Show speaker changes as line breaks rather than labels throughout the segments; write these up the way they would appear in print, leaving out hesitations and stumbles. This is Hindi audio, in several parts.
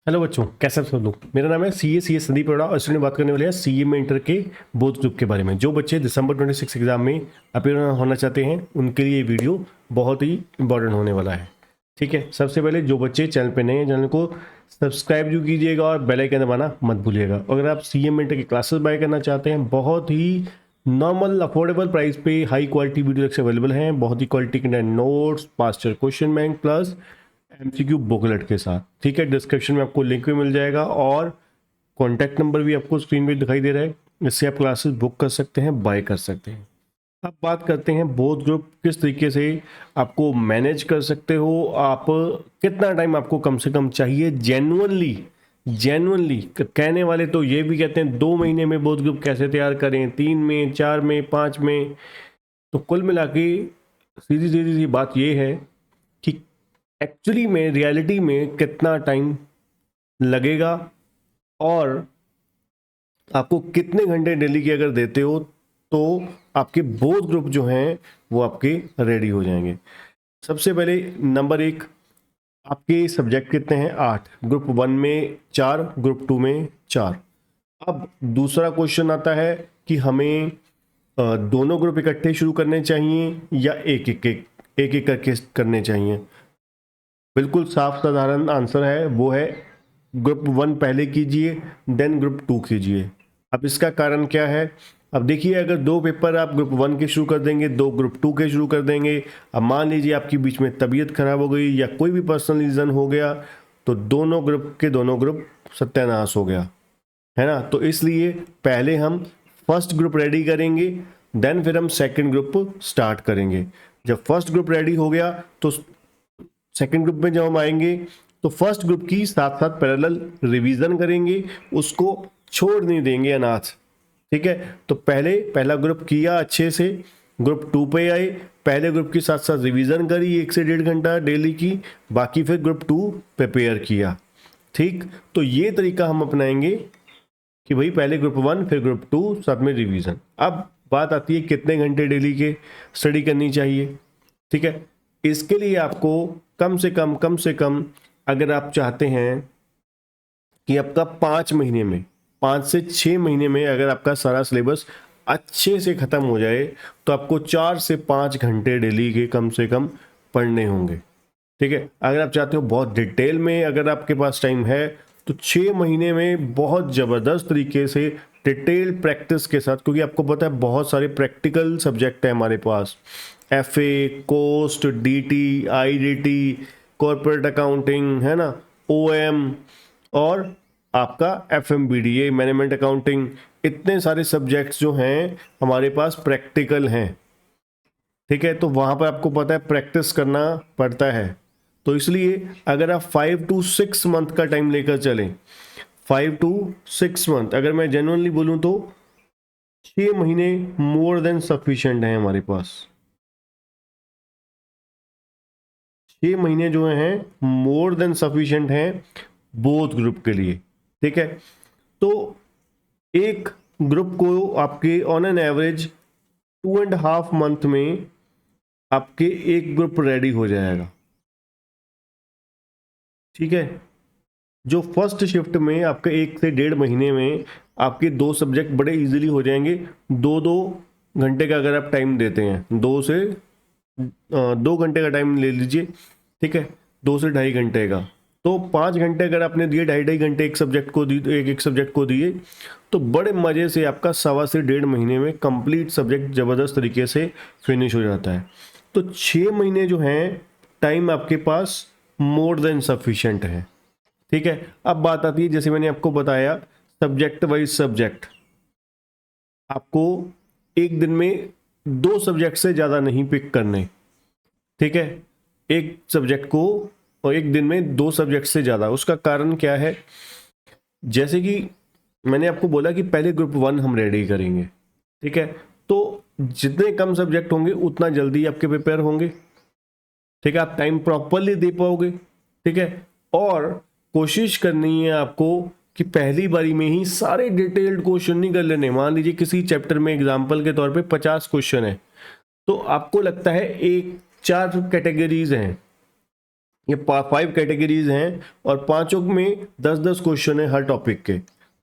हेलो बच्चों, कैसे आप सब लोग। मेरा नाम है सी ए संदीप अरोड़ा और इसमें बात करने वाले हैं सी ए में इंटर के बोथ ग्रुप के बारे में। जो बच्चे दिसंबर 26 एग्जाम में अपेयर होना चाहते हैं उनके लिए ये वीडियो बहुत ही इंपॉर्टेंट होने वाला है। ठीक है, सबसे पहले जो बच्चे चैनल पे नए हैं चैनल को सब्सक्राइब जो कीजिएगा और बेल आइकन दबाना मत भूलिएगा। अगर आप सी ए में इंटर की क्लासेस बाय करना चाहते हैं, बहुत ही नॉर्मल अफोर्डेबल प्राइस पे high quality video lecture available हैं, बहुत ही क्वालिटी के notes, past question bank plus MCQ booklet के साथ। ठीक है, डिस्क्रिप्शन में आपको लिंक भी मिल जाएगा और कॉन्टैक्ट नंबर भी आपको स्क्रीन पे दिखाई दे रहा है, इससे आप क्लासेस बुक कर सकते हैं, बाय कर सकते हैं। अब बात करते हैं बोथ ग्रुप किस तरीके से आपको मैनेज कर सकते हो। आप कितना टाइम आपको कम से कम चाहिए जेन्युइनली कहने वाले तो ये भी कहते हैं 2 महीने में बोथ ग्रुप कैसे तैयार करें, 3 में, 4 में, 5 में। तो कुल मिला के सीधी सीधी सी बात ये है कि एक्चुअली में रियलिटी में कितना टाइम लगेगा और आपको कितने घंटे डेली के अगर देते हो तो आपके बोथ ग्रुप जो हैं वो आपके रेडी हो जाएंगे। सबसे पहले नंबर 1, आपके सब्जेक्ट कितने हैं? 8। ग्रुप 1 में 4, ग्रुप 2 में 4। अब दूसरा क्वेश्चन आता है कि हमें दोनों ग्रुप इकट्ठे शुरू करने चाहिए या एक एक करके करने चाहिए। बिल्कुल साफ साधारण आंसर है, वो है ग्रुप 1 पहले कीजिए देन ग्रुप 2 कीजिए। अब इसका कारण क्या है? अब देखिए, अगर 2 पेपर आप ग्रुप 1 के शुरू कर देंगे, 2 ग्रुप 2 के शुरू कर देंगे, अब मान लीजिए आपकी बीच में तबीयत खराब हो गई या कोई भी पर्सनल रीज़न हो गया तो दोनों ग्रुप सत्यानाश हो गया, है ना। तो इसलिए पहले हम फर्स्ट ग्रुप रेडी करेंगे, देन फिर हम सेकंड ग्रुप स्टार्ट करेंगे। जब फर्स्ट ग्रुप रेडी हो गया तो सेकंड ग्रुप में जब हम आएंगे तो फर्स्ट ग्रुप की साथ साथ पैरेलल रिवीजन करेंगे, उसको छोड़ नहीं देंगे अनाथ। ठीक है, तो पहला ग्रुप किया अच्छे से, ग्रुप 2 पे आए, पहले ग्रुप के साथ साथ रिवीजन करी 1 से 1.5 घंटा डेली की, बाकी फिर ग्रुप 2 प्रिपेयर किया। ठीक, तो ये तरीका हम अपनाएंगे कि भाई पहले ग्रुप 1 फिर ग्रुप 2 साथ में रिवीजन। अब बात आती है कितने घंटे डेली के स्टडी करनी चाहिए। ठीक है, इसके लिए आपको कम से कम अगर आप चाहते हैं कि आपका 5 से 6 महीने में अगर आपका सारा सिलेबस अच्छे से ख़त्म हो जाए तो आपको 4 से 5 घंटे डेली के कम से कम पढ़ने होंगे। ठीक है, अगर आप चाहते हो बहुत डिटेल में, अगर आपके पास टाइम है तो 6 महीने में बहुत ज़बरदस्त तरीके से डिटेल प्रैक्टिस के साथ, क्योंकि आपको पता है बहुत सारे प्रैक्टिकल सब्जेक्ट हैं हमारे पास, FA, cost, DT, IDT, corporate accounting, है ना, OM और आपका FMBDA मैनेजमेंट अकाउंटिंग। इतने सारे सब्जेक्ट्स जो हैं हमारे पास प्रैक्टिकल हैं। ठीक है, तो वहाँ पर आपको पता है प्रैक्टिस करना पड़ता है। तो इसलिए अगर आप 5 to 6 मंथ का टाइम लेकर चलें, 5 to 6 मंथ, अगर मैं जेन्युइनली बोलूँ तो 6 महीने मोर देन सफिशिएंट है हमारे पास। 6 महीने जो हैं मोर देन सफिशिएंट हैं बोथ ग्रुप के लिए। ठीक है, तो एक ग्रुप को आपके ऑन एन एवरेज 2.5 मंथ में आपके एक ग्रुप रेडी हो जाएगा। ठीक है, जो फर्स्ट शिफ्ट में आपके 1 से 1.5 महीने में आपके 2 सब्जेक्ट बड़े इजीली हो जाएंगे। 2-2 घंटे का अगर आप टाइम देते हैं, 2 घंटे का टाइम ले लीजिए। ठीक है, 2 से 2.5 घंटे का, तो 5 घंटे अगर आपने दिए, 2.5 घंटे एक सब्जेक्ट को दिए, एक सब्जेक्ट को दिए, तो बड़े मज़े से आपका 1.25 से 1.5 महीने में कंप्लीट सब्जेक्ट ज़बरदस्त तरीके से फिनिश हो जाता है। तो 6 महीने जो हैं टाइम आपके पास मोर देन सफिशिएंट है। ठीक है, अब बात आती है, जैसे मैंने आपको बताया, सब्जेक्ट वाइज सब्जेक्ट। आपको एक दिन में 2 सब्जेक्ट से ज़्यादा नहीं पिक करने। ठीक है, एक सब्जेक्ट को और एक दिन में 2 सब्जेक्ट से ज़्यादा। उसका कारण क्या है? जैसे कि मैंने आपको बोला कि पहले ग्रुप 1 हम रेडी करेंगे। ठीक है, तो जितने कम सब्जेक्ट होंगे उतना जल्दी आपके प्रिपेयर होंगे। ठीक है, आप टाइम प्रॉपरली दे पाओगे। ठीक है, और कोशिश करनी है आपको कि पहली बारी में ही सारे डिटेल्ड क्वेश्चन नहीं कर लेने। मान लीजिए किसी चैप्टर में एग्जाम्पल के तौर पे 50 क्वेश्चन है, तो आपको लगता है 4 कैटेगरीज हैं, ये 5 कैटेगरीज हैं और पांचों में 10-10 क्वेश्चन है हर टॉपिक के।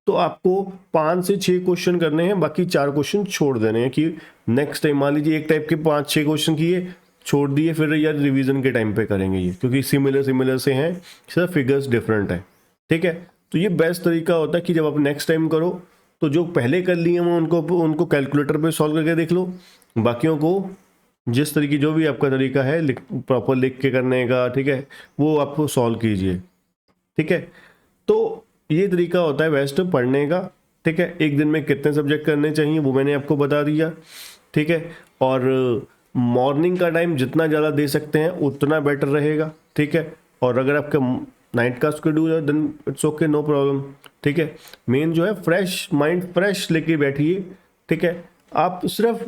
तो आपको 5 से 6 क्वेश्चन करने हैं, बाकी 4 क्वेश्चन छोड़ देने हैं कि नेक्स्ट टाइम मान लीजिए एक टाइप के 5-6 क्वेश्चन किए, छोड़ दिए, फिर यार रिवीजन के टाइम पे करेंगे ये, क्योंकि सिमिलर से हैं, सिर्फ फिगर्स डिफरेंट है। ठीक है, तो ये बेस्ट तरीका होता है कि जब आप नेक्स्ट टाइम करो तो जो पहले कर लिए वो उनको कैलकुलेटर पे सॉल्व करके देख लो, बाकियों को जिस तरीके जो भी आपका तरीका है प्रॉपर लिख के करने का, ठीक है, वो आपको सॉल्व कीजिए। ठीक है, तो ये तरीका होता है बेस्ट पढ़ने का। ठीक है, एक दिन में कितने सब्जेक्ट करने चाहिए वो मैंने आपको बता दिया। ठीक है, और मॉर्निंग का टाइम जितना ज़्यादा दे सकते हैं उतना बेटर रहेगा। ठीक है, और अगर आपका नाइट का शेड्यूल है then it's okay, no problem. ठीक है, मेन जो है फ्रेश माइंड फ्रेश लेके बैठिए। ठीक है, आप सिर्फ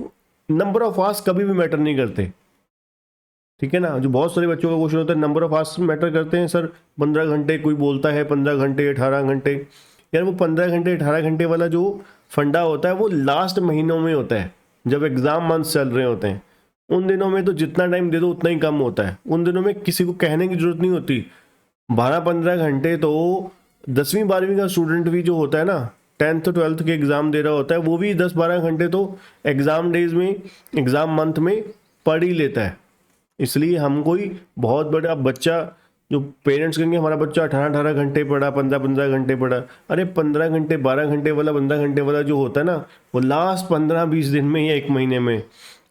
नंबर ऑफ आवर्स कभी भी मैटर नहीं करते। ठीक है ना, जो बहुत सारे बच्चों का क्वेश्चन होता है नंबर ऑफ आवर्स मैटर करते हैं सर, 15 घंटे कोई बोलता है, 15 घंटे 18 घंटे। यार वो 15 घंटे 18 घंटे वाला जो फंडा होता है वो लास्ट महीनों में होता है, जब एग्जाम मंथ्स चल रहे होते हैं। उन दिनों में तो जितना टाइम दे दो उतना ही कम होता है, उन दिनों में किसी को कहने की जरूरत नहीं होती। 12-15 घंटे तो 10वीं 12वीं का स्टूडेंट भी जो होता है ना, 10th 12th के एग्ज़ाम दे रहा होता है, वो भी 10-12 घंटे तो एग्ज़ाम डेज में, एग्ज़ाम मंथ में पढ़ ही लेता है। इसलिए हम कोई बहुत बड़ा बच्चा, जो पेरेंट्स कहेंगे हमारा बच्चा 18-18 घंटे पढ़ा, 15-15 घंटे पढ़ा, अरे 15 घंटे 12 घंटे वाला 15 घंटे वाला जो होता है ना, वो लास्ट 15-20 दिन में या 1 महीने में,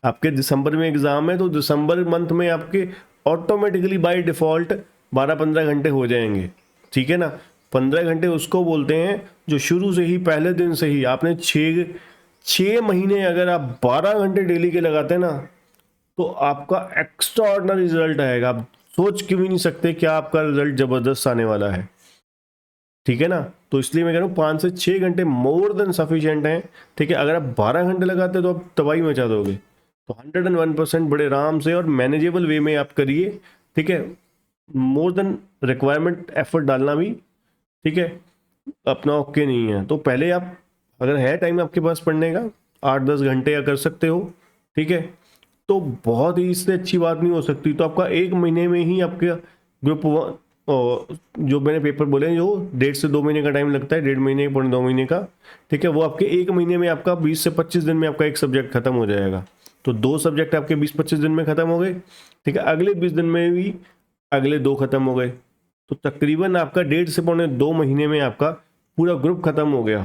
आपके दिसंबर में एग्ज़ाम है तो दिसंबर मंथ में आपके ऑटोमेटिकली बाय डिफ़ॉल्ट 12-15 घंटे हो जाएंगे। ठीक है ना, 15 घंटे उसको बोलते हैं जो शुरू से ही पहले दिन से ही आपने 6 महीने अगर आप 12 घंटे डेली के लगाते हैं ना, तो आपका एक्स्ट्रा ऑर्डिनरी रिजल्ट आएगा। आप सोच के भी नहीं सकते क्या आपका रिजल्ट जबरदस्त आने वाला है। ठीक है ना, तो इसलिए मैं कह रहा हूँ 5 से 6 घंटे मोर देन सफिशिएंट हैं। ठीक है, अगर आप 12 घंटे लगाते तो आप तबाही मचा दोगे। तो 101% बड़े आराम से और मैनेजेबल वे में आप करिए। ठीक है, मोर देन रिक्वायरमेंट एफर्ट डालना भी, ठीक है, अपना ओके नहीं है। तो पहले आप, अगर है टाइम आपके पास पढ़ने का 8-10 घंटे या कर सकते हो, ठीक है, तो बहुत ही इससे अच्छी बात नहीं हो सकती। तो आपका 1 महीने में ही आपके ग्रुप 1 जो मैंने पेपर बोले जो 1.5 से 2 महीने का टाइम लगता है, 1.5 महीने 2 महीने का, ठीक है, वो आपके 1 महीने में आपका 20 से 25 दिन में आपका एक सब्जेक्ट खत्म हो जाएगा। तो 2 सब्जेक्ट आपके 20-25 दिन में खत्म हो गए। ठीक है, अगले 20 दिन में भी अगले 2 खत्म हो गए, तो तकरीबन आपका 1.5 से 2 महीने में आपका पूरा ग्रुप खत्म हो गया,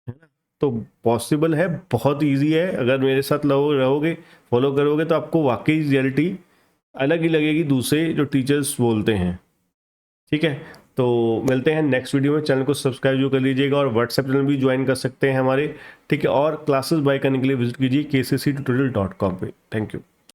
है ना। तो पॉसिबल है, बहुत इजी है। अगर मेरे साथ रहोगे, फॉलो करोगे, तो आपको वाकई रियलिटी अलग ही लगेगी दूसरे जो टीचर्स बोलते हैं। ठीक है, तो मिलते हैं नेक्स्ट वीडियो में। चैनल को सब्सक्राइब जो कर लीजिएगा और व्हाट्सएप चैनल भी ज्वाइन कर सकते हैं हमारे। ठीक है, और क्लासेस बाय करने के लिए विजिट कीजिए kcctutorial.com पे। Thank you.